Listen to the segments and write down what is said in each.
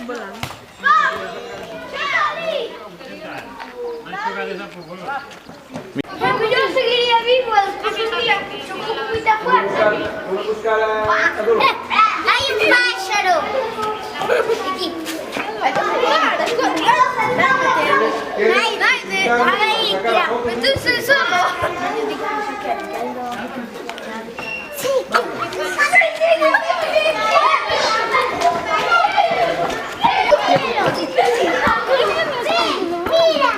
Volando. Pero yo seguiría vivo después de un día con mucha fuerza. Vamos a buscar a Dolo. ¡Hay un pájaro! Aquí. Ahí, mira. Entonces solo. Sí. Mira.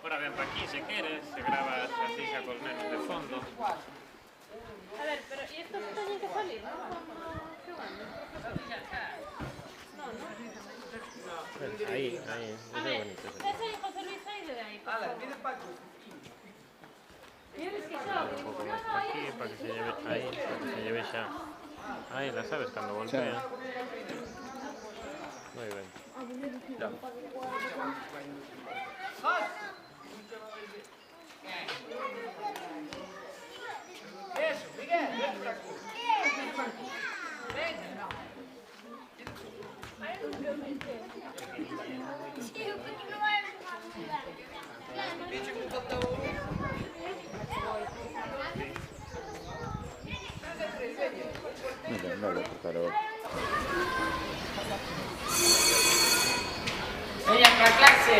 Ahora ven para aquí si quieres, se graba así saco los nenos de fondo. A ver, pero ¿y estos tienen que salir, no? Ahí, eso es bonito. Ese es José Luis Aire de ahí. ¿Quieres que yo? Un poco más para aquí, para que se lleve ahí, para que se lleve ya. Ahí, la sabes cuando golpea. Muy bien. Ya. ¡Venga, para clase!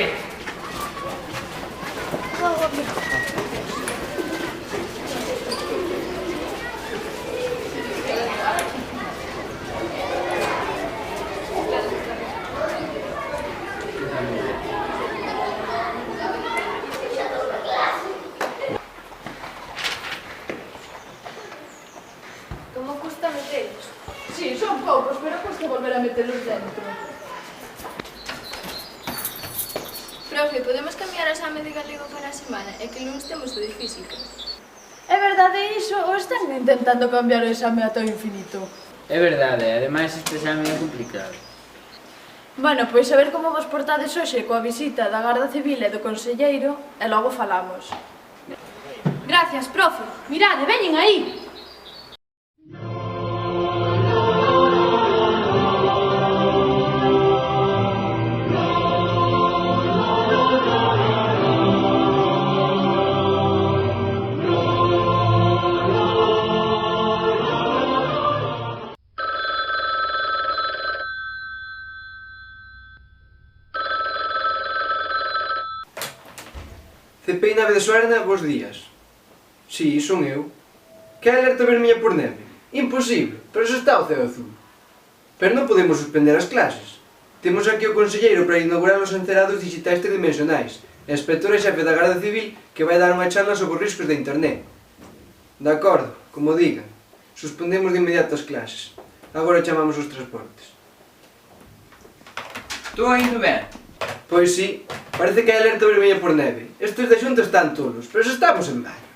¿Cómo cuesta meterlos? Sí, son poucos, pero cuesta volver a meterlos dentro. Profe, podemos cambiar o exame de galego para a semana? É que luns temos o de física. É verdade iso ou están intentando cambiar o exame ata o infinito? É verdade, ademais este exame é complicado. Bueno, pois a ver como vos portades hoxe coa visita da Garda Civil e do Conselleiro e logo falamos. Gracias, profe. Mirade, veñen aí. CPI nave de Suerna, bons días. Si, son eu. Que alerta vermella por neve? Imposible, pero se está o ceo azul. Pero non podemos suspender as clases. Temos aquí o conselleiro para inaugurar os encerados digitais tridimensionais e a inspectora xefe da Garda Civil que vai dar unha charla sobre os riscos da internet. De acordo, como digan. Suspendemos de inmediato as clases. Agora chamamos os transportes. Estou indo ben. Pois sí, parece que hai alerta vermella por neve. Estes da Xunta están tolos, pero se estamos en maio.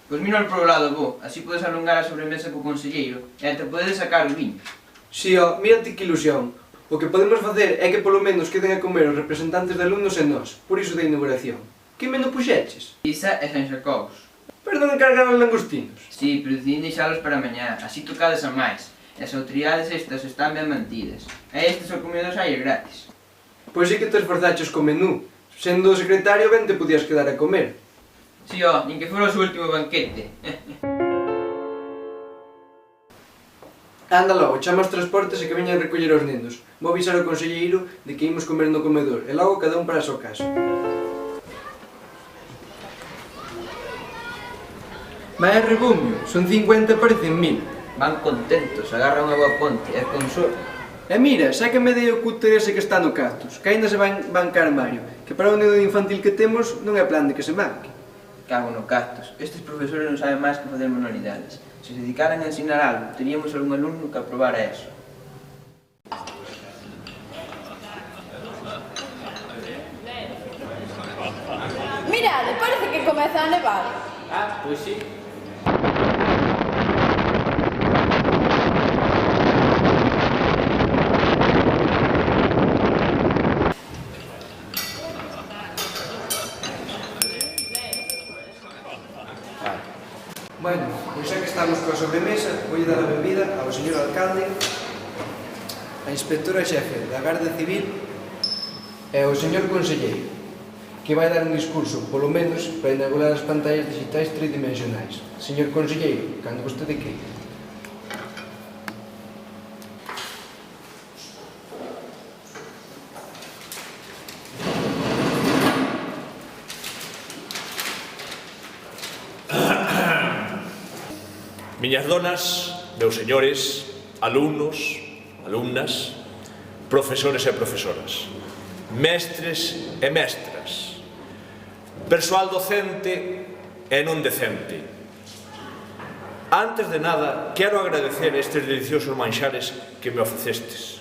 Pois mira por o lado bo, así podes alongar a sobremesa co conselleiro e te podes sacar o viño. Si, ó, mírate que ilusión. O que podemos facer é que polo menos queden a comer os representantes de alumnos e nós, por iso da inauguración. Que menú puxeches? Pizza e San Xacobos. Pero non encargaron os langostinos. Si, pero decidín deixalos para mañá, así tocades a máis. E as autoridades estas están ben mantidas. E estes ao comidos hai gratis. Pois sí que te esforzaches co menú. Sendo o secretario ben te podías quedar a comer. Si, ó, nin que fora o seu último banquete. Anda logo, chama os transportes e que veñan recoller os nenos. Vou avisar ao conselleiro de que imos comer no comedor e logo cada un para a súa casa. Vai rebumio, son 50 parecen 1000. Van contentos, agarran a boa ponte e con sorte. E mira, xa que me dei o cúter ese que está no cactus, que aínda se van bancar Mario, que para o nido infantil que temos non é plan de que se manque. Cago no cactus. Estes profesores non saben máis que facer manualidades. Se se dedicaran a ensinar algo, teríamos algún alumno que aprobara eso. Mirade, parece que comeza a nevar. Ah, pois sí. vou dar a benvida ao señor alcalde, a inspectora xefe da Garda Civil e ao señor conselleiro, que vai dar un discurso, polo menos, para inaugurar as pantallas digitais tridimensionais. Señor conselleiro, cando vostede queira. Miñas donas, meus señores, alumnos, alumnas, profesores e profesoras, mestres e mestras, persoal docente e non decente. Antes de nada, quero agradecer estes deliciosos manxares que me ofrecestes.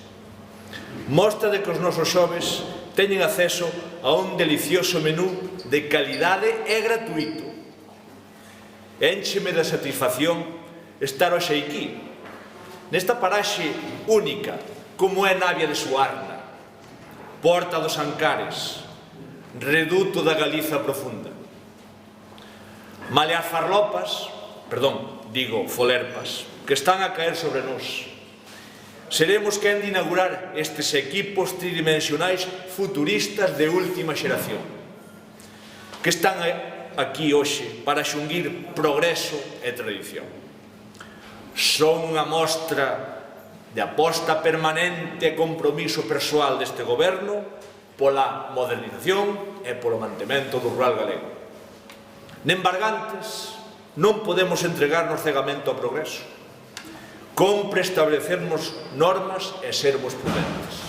Mostra de que os nosos xoves teñen acceso a un delicioso menú de calidade e gratuito. Éncheme da satisfacción estar hoxe aquí, nesta paraxe única, como é Navia de Suarna, Porta dos Ancares, reduto da Galiza profunda. Male as farlopas, folerpas, que están a caer sobre nós. Seremos quen de inaugurar estes equipos tridimensionais futuristas de última xeración, que están aquí hoxe para xunguir progreso e tradición. Son unha mostra de aposta permanente e compromiso persoal deste goberno pola modernización e polo mantemento do rural galego. Nembargantes, non podemos entregarnos cegamente ao progreso. Compre establecermos normas e sermos prudentes.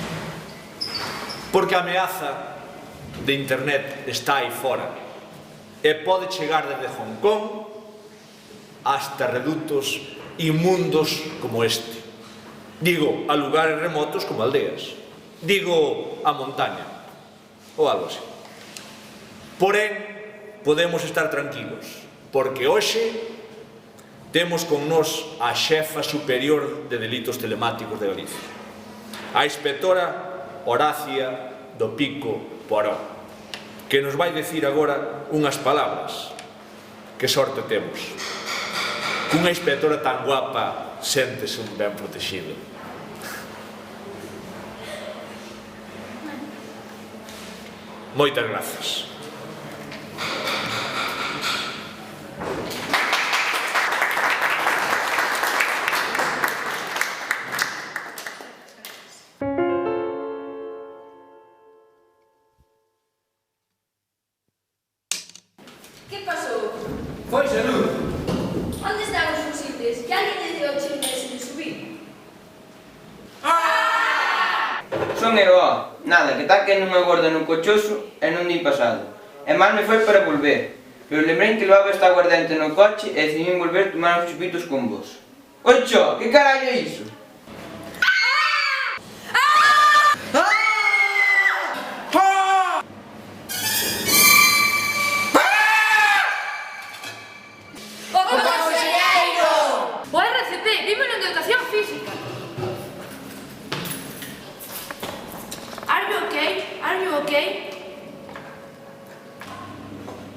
Porque a ameaza de internet está aí fora e pode chegar desde Hong Kong hasta redutos inmundos como este. Digo, a lugares remotos como aldeas. Digo, a montaña, ou algo así. Porén, podemos estar tranquilos, porque hoxe temos con nós a xefa superior de delitos telemáticos de Galicia, a inspectora Horacia do Pico Poró, que nos vai dicir agora unhas palabras. Que sorte temos. Cunha inspectora tan guapa séntese un ben protegido. Moitas grazas. Que pasou? Foi salud. Onde están os fusibles? Que alguén lle deu o chisme de subir? Son eu, nada, que tal que non me aguarda no cochoso e non di pasado. E mal me foi para volver. Pero lembrei que levaba esta aguardente no coche e decidín volver tomar uns chupitos con vos. Ocho, que carallo é iso? O RCP vive na educación física. Are you okay? Are you okay?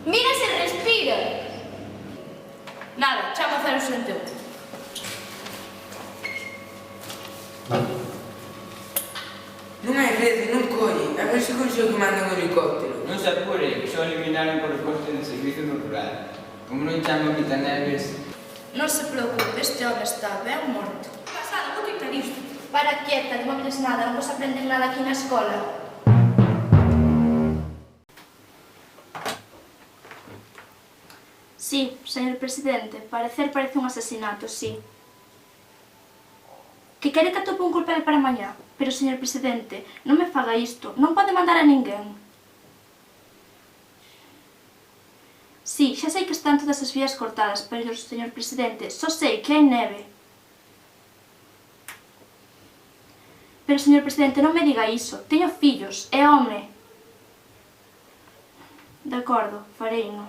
Mira se respira. Nada, chamo a 061. Non hai rede, non colle. A ver se consigo que manden un helicóptero. Non se apure, que xa o eliminaron por os postos de servicio no rural. Como non chamo a Quitaneves. Non se preocupe, este home está ben morto. Pasado, vou quitar isto. Para quieta, non aprendes nada, non vos aprenden nada aquí na escola. Sí, señor presidente, parece un asesinato, sí. Que quere que atope un culpable para mañá? Pero, señor presidente, non me faga isto, non pode mandar a ninguén. Sí, xa sei que están todas as vías cortadas, pero, señor presidente, só sei que hai neve. Pero, señor presidente, non me diga iso. Teño fillos, é home. De acordo, fareino.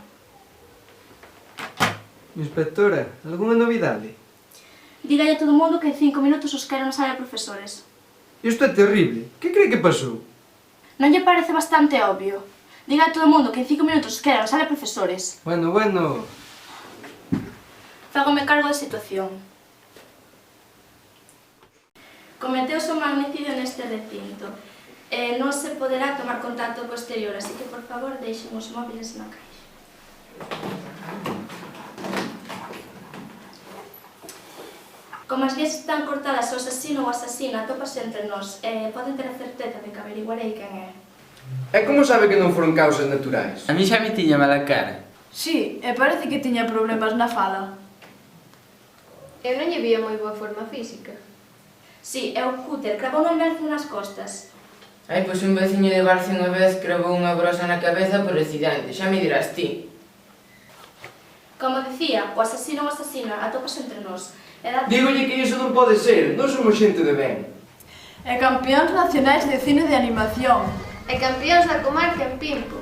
Inspectora, algunha novidade? Dígalle a todo mundo que en 5 minutos os quero na sala de profesores. Isto é terrible. Que cree que pasou? Non lle parece bastante obvio? Diga a todo mundo que en 5 minutos os quero na sala de profesores. Bueno. Fágome cargo da situación. Cometeuse un magnicidio neste recinto. Non se poderá tomar contacto posterior, así que, por favor, deixen os móviles na caixa. Como as vías están cortadas, o asasino ou asasina atópase entre nós. Poden ter a certeza de que averiguarei quen é. E como sabe que non foron causas naturais? A mí xa me tiña mala cara. Sí, e parece que tiña problemas na fala. Eu non lle vía moi boa forma física. Sí, é o cúter, cravou un lenzo nas costas. Ai, pois un veciño de Barce unha vez cravou unha brosa na cabeza por accidente, xa me dirás ti. Como dicía, o asasino ou asasina atópase entre nós. Dígolle que iso non pode ser, non somos xente de ben. E campeóns nacionais de cine de animación. E campeóns da comarca en Pimpo.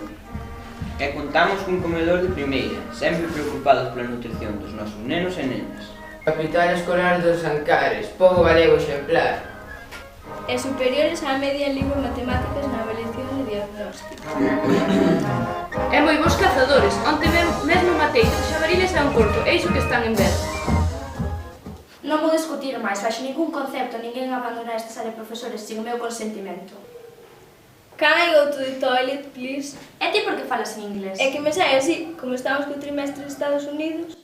E contamos cun comedor de primeira, sempre preocupados pola nutrición dos nosos nenos e nenas. Capital escolar dos Ancares, pobo galego exemplar. E superiores á media en libros matemáticas na avaliación de diagnóstico. E moi bons cazadores, onte mesmo matei 3 xabariles e un corto, e iso que están en verde. Non vou discutir máis, baixo ningún concepto, ninguén abandonará esta sala de profesores sin o meu consentimento. Can I go to the toilet, please? E ti por que falas en inglés? É que me sai así, como estamos co trimestre de Estados Unidos.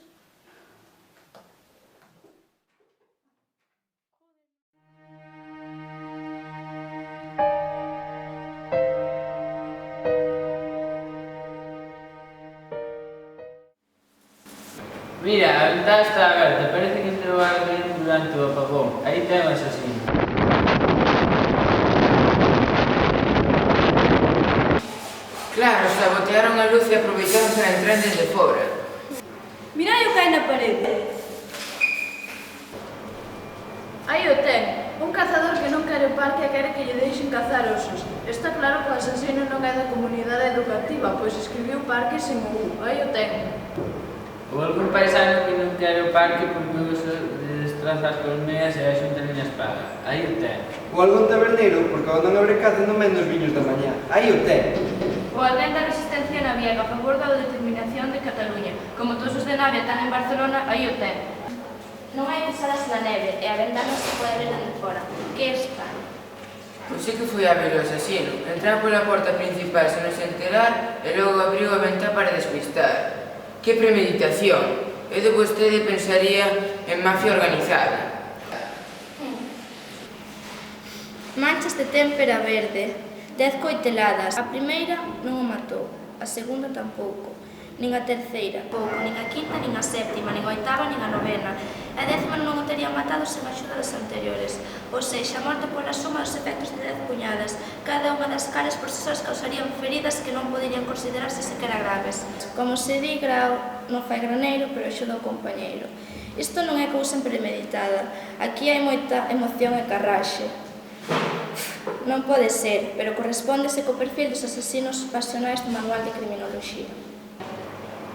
Mira, a ventana está aberta, parece que entrou alguén durante o apagón. Aí ten o asasino. Claro, sabotearon a luz e aproveitaron para entrar desde fora. Mirai o que hai na parede. Aí o ten. Un cazador que non quere o parque e quere que lle deixen cazar osos. Está claro que o asasino non é da comunidade educativa, pois escribiu parque sen o U. Aí o ten. Ou algún paisano que non quere o parque porque o oso destroza as colmeas e a xunta nin as paga. Aí o ten. Ou algún taberneiro, porque ao non haber caza non ven os viños da mañá. Aí o ten. O alguén da resistencia naviega a favor da autodeterminación de Cataluña. Como todos os de Navia están en Barcelona, aí o ten. Non hai pesadas na neve e a ventana se pode ver dende fora. Que extraño. Pois sí que foi a ver o asasino. Entrar pola porta principal sen nos enterar e logo abriu a ventá para despistar. Que premeditación! Eu de vostede pensaría en mafia organizada. Manchas de témpera verde, 10 coiteladas. A primeira non o matou, a segunda tampouco, nin a terceira, pouco, nin a quinta, nin a séptima, nin a oitava, nin a novena. A décima non o tería matado sen a axuda das anteriores, ou seja, morto pola suma dos efectos de 10 puñadas. Cada unha das cales por si sós causarían feridas que non poderían considerarse sequera graves. Como se di, grao non fai graneiro, pero axuda ao compañeiro. Isto non é cousa premeditada. Aquí hai moita emoción e carraxe. Non pode ser, pero correspóndese co perfil dos asesinos pasionais do Manual de Criminoloxía.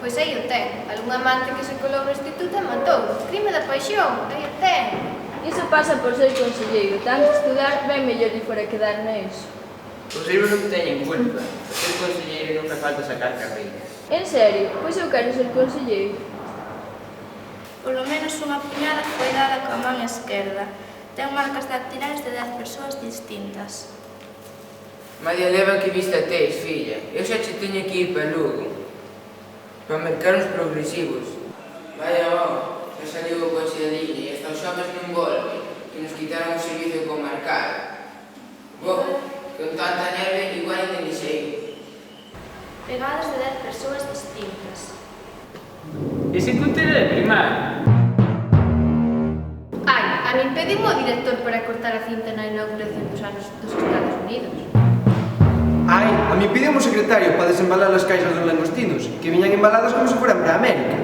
Pois aí o ten. Algún amante que se colou no instituto e matou. Crime da paixón, aí o ten. Iso pasa por ser conselleiro. Tanto estudar, ben mellor lle fora quedar nisso. Os libros non teñen culpa. Por ser conselleiro non me falta sacar carreiras. En serio? Pois eu quero ser conselleiro. Polo menos unha puñada foi dada coa man esquerda. Ten marcas dactilares de 10 persoas distintas. Madia leva que vista tes, filla. Eu xa che teño que ir para Lugo. Para mercar uns progresivos. Vaya, xa saliu o coche da liña e hasta os xoves nun golpe que nos quitaron o servicio comarcal. Con tanta neve igual ainda ni sei. Pegadas de 10 persoas distintas. Ese cúter é de primaria. Ai, a min pedimo o director para cortar a cinta na inauguración dos anos dos Estados Unidos. Ai, a mí pide un secretario para desembalar as caixas dos langostinos, que viñan embaladas como se fueran para América.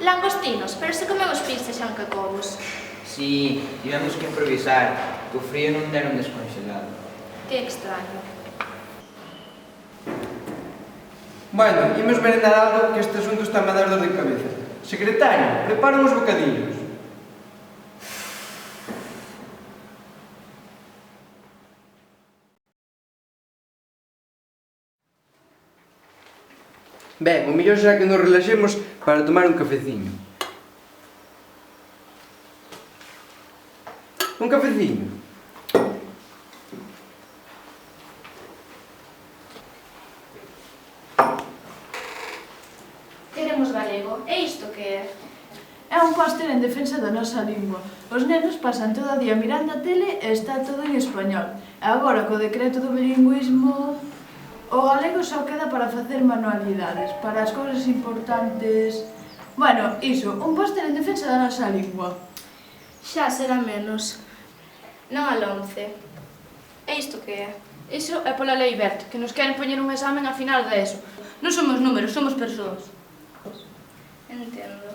Langostinos, pero se comemos pizza xa en cacobos. Si, tivemos que improvisar, que o frío non deron descongelado. Que extraño. Bueno, imos merendar algo que este asunto está a dar dor de cabeza. Secretario, prepara uns bocadillos. Ben, o mellor será que nos relaxemos para tomar un cafeciño. Un cafeciño? póster en defensa da nosa lingua. Os nenos pasan todo o día mirando a tele e está todo en español. E agora, co decreto do bilingüismo, o galego só queda para facer manualidades, para as cousas importantes... Bueno, iso, un póster en defensa da nosa lingua. Xa será menos. Non al 11. E isto que é? Iso é pola lei BERT, que nos queren poñer un examen a final de ESO. Non somos números, somos persoas. Entendo.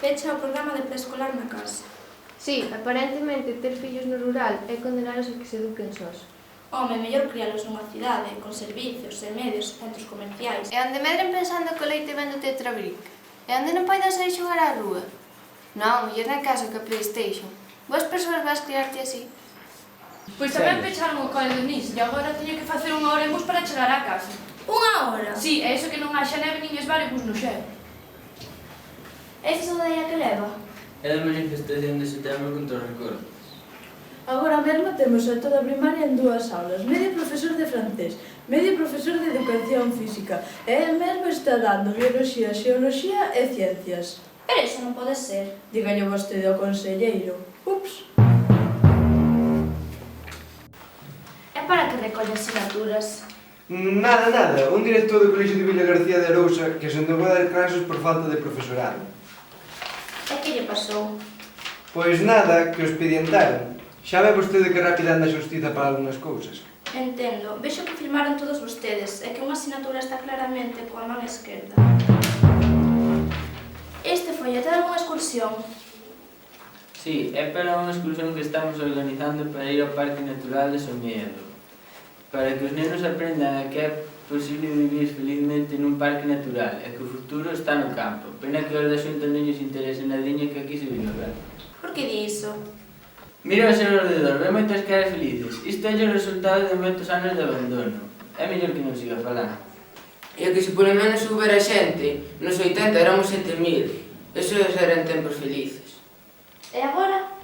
Pecha o programa de preescolar na casa. Sí, aparentemente ter fillos no rural é condenalos a que se eduquen sós. Home, mellor crialos nunha cidade, con servicios e medios, centros comerciais. E onde medren pensando que o leite vende o Tetrabric? E onde non poidan sair xogar á rúa? Non, mellor na casa que a Playstation. Vos persoas vas criarte así? Pois tamén pecharon o cole do NIS e agora teño que facer unha hora en bus para chegar á casa. Unha hora? Si, é iso que non haxa neve nin esbaribus no xeo. Esa saudade que leva? É da manifestación de setembro contra os recortes. Agora mesmo temos a toda a primaria en 2 aulas, medio profesor de francés, medio profesor de educación física, e el mesmo está dando bioloxía, xeoloxía e ciencias. Pero iso non pode ser. Dígalle vostede ao conselleiro. Ups. É para que recolle asignaturas. Nada. Un director do Colexio de Villa García de Arousa que se negou a dar clases por falta de profesorado. E que lle pasou? Pois nada, que o expedientaron. Xa ve vostede que rápida anda a xustiza para algunhas cousas. Entendo. Vexo que firmaron todos vostedes e que unha asignatura está claramente coa man esquerda. Este foi a ter unha excursión. Sí, é para unha excursión que estamos organizando para ir ao Parque Natural de Somiedo. Para que os nenos aprendan a que é posible vivir felizmente nun parque natural e que o futuro está no campo. Pena que os da Xunta non lles interese nadiña que aquí se vive ben. Por que di iso? Mira ao seu alrededor, ve moitas caras felices. Isto é o resultado de moitos anos de abandono. É mellor que non siga falando. E que se polo menos houbera xente, nos 80 éramos 7.000. Esos eran tempos felices. E agora?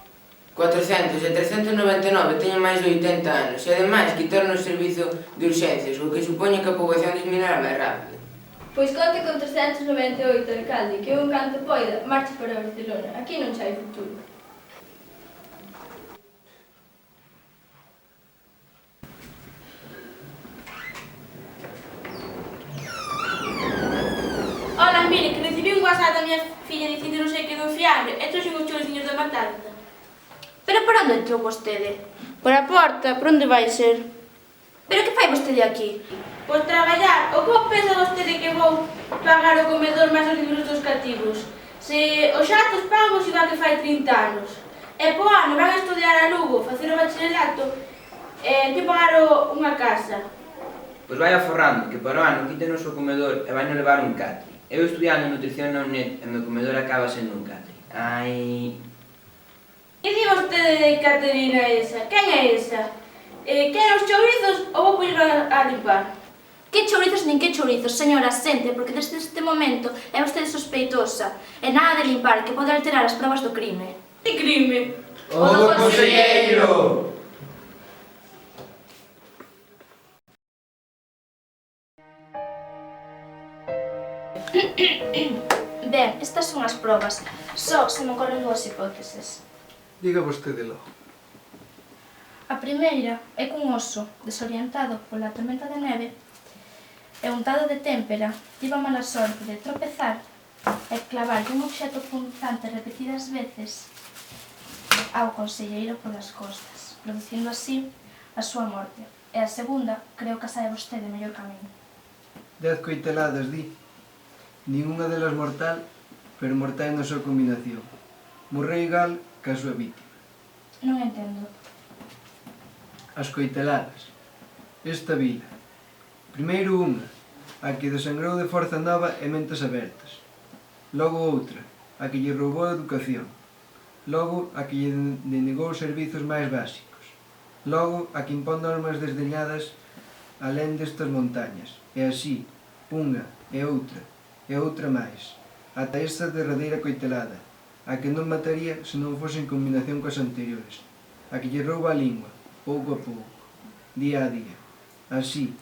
400 e 399 teñen máis de 80 anos e ademais quitaron o servizo de urxencias, o que supoñe que a poboación disminuirá máis rápido. Pois conte con 398, alcalde, que un canto poida marche para Barcelona. Aquí non xa hai futuro. Hola, mire, que recibí un WhatsApp da miña filla dicindo non sei que dun fiambre e trouxen os choriciños da matanza. Pero por onde entrou vostede? Por a porta, por onde vai ser? Pero que fai vostede aquí? Por traballar, o como pensa vostede que vou pagar o comedor máis os libros dos cativos? Se os xatos pagos igual que fai 30 anos. E po ano van a estudiar a Lugo, facer o bacharelato e que pagar unha casa. Pois vai aforrando, que para o ano quítenos o comedor e vai non levar un catre. Eu estudiando nutrición na UNED e meu comedor acaba sendo un catre. Ai... Que di vostede de Caterina esa? Quen é esa? Queren os chourizos ou vou poñer a limpar? Que chourizos nin que chourizos, señora, sente, porque desde este momento é vostede sospeitosa. E nada de limpar, que pode alterar as probas do crime. Que crime? O do conselleiro! Ben, estas son as probas. Só se me ocorren 2 hipóteses. Diga vostede logo. A primeira é que un oso, desorientado pola tormenta de neve e untado de témpera, tivo a mala sorte de tropezar e clavar un obxeto punzante repetidas veces ao conselleiro polas costas, producindo así a súa morte. E a segunda, creo que sabe vostede mellor camiño. 10 coiteladas, di. Ninguna delas mortal, pero mortal na súa combinación. Morreu igual que a súa vítima. Non entendo. As coiteladas. Esta vila. Primeiro unha, a que desangrou de forza nova e mentes abertas. Logo outra, a que lle roubou a educación. Logo, a que lle denegou os servizos máis básicos. Logo, a que impón normas desdeñadas alén destas montañas. E así, unha e outra máis. Ata esta derradeira coitelada, a que non mataría se non fose en combinación coas anteriores. A que lle rouba a lingua, pouco a pouco, día a día. Así,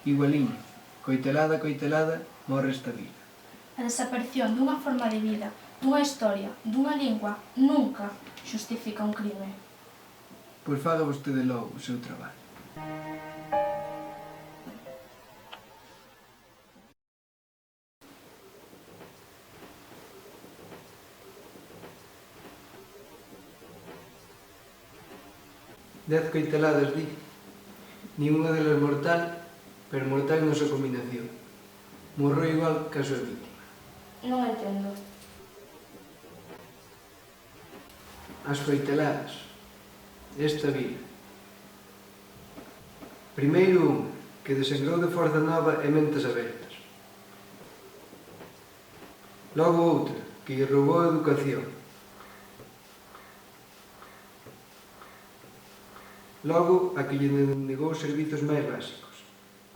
igualiño, coitelada a coitelada, morre esta vila. A A desaparición dunha forma de vida, dunha historia, dunha lingua, nunca xustifica un crime. Pois faga vostede logo o seu traballo. Dez coiteladas, di. Ninguna delas mortal, pero mortal na súa combinación. Morreu igual que a súa víctima. Non entendo. As coiteladas. Esta vila. Primeiro unha, que desengrou de Forza Nova e Mentes Abertas. Logo outra, que lle roubou a educación. Logo, a que lle negou os servizos máis básicos.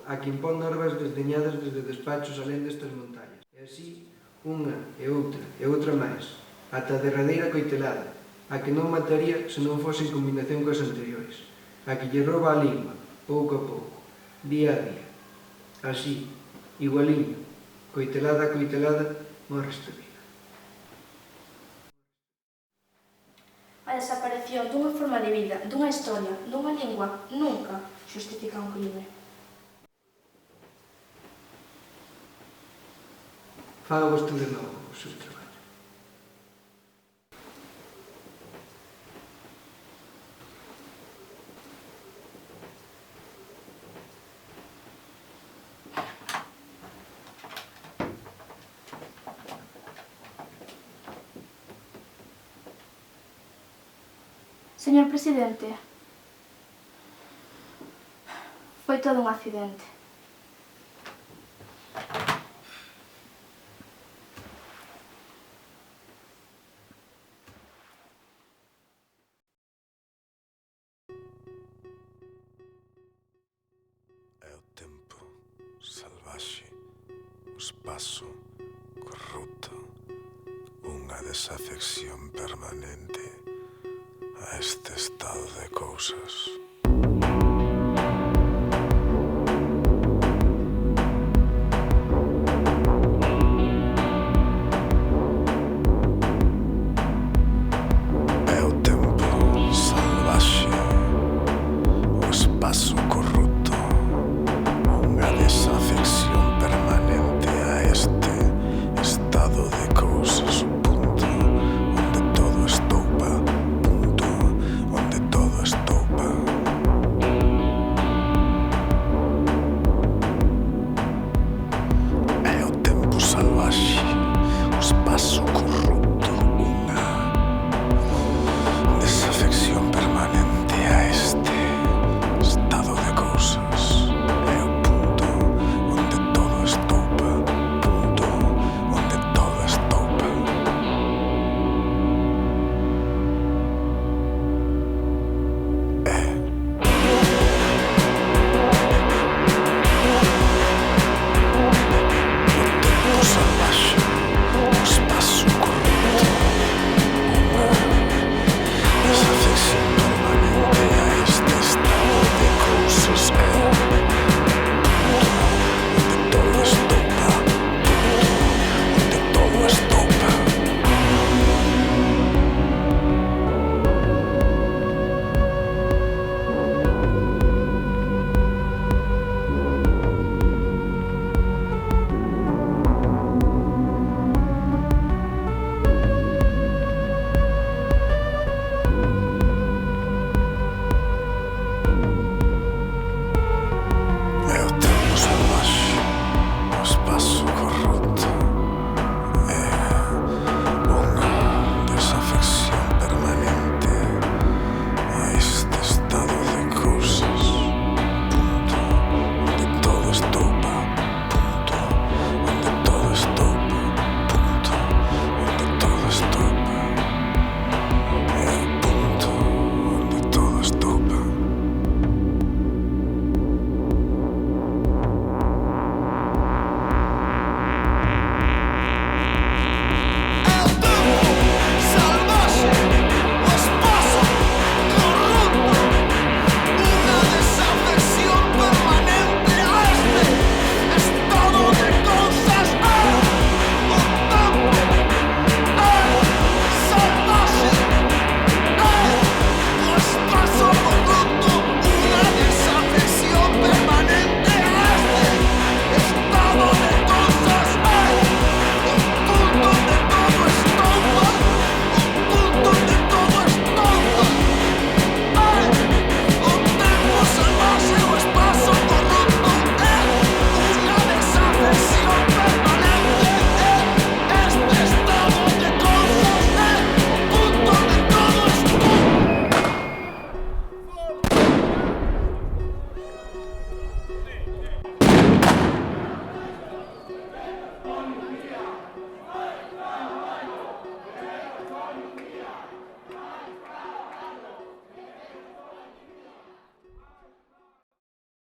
A que impón normas desdeñadas desde despachos alén destas montañas. E así, unha e outra máis, ata a derradeira coitelada, a que non mataría se non fose en combinación coas anteriores, a que lle rouba a lingua, pouco a pouco, día a día. Así, igualiño, coitelada a coitelada, morre esta vida. A desaparición dunha forma de vida, dunha historia, dunha lingua, nunca xustifica un crime. Faga vostede logo o seu traballo. Señor presidente, foi todo un accidente. É o tempo salvaxe, o espazo corrupto, unha desafección permanente a este estado de cousas.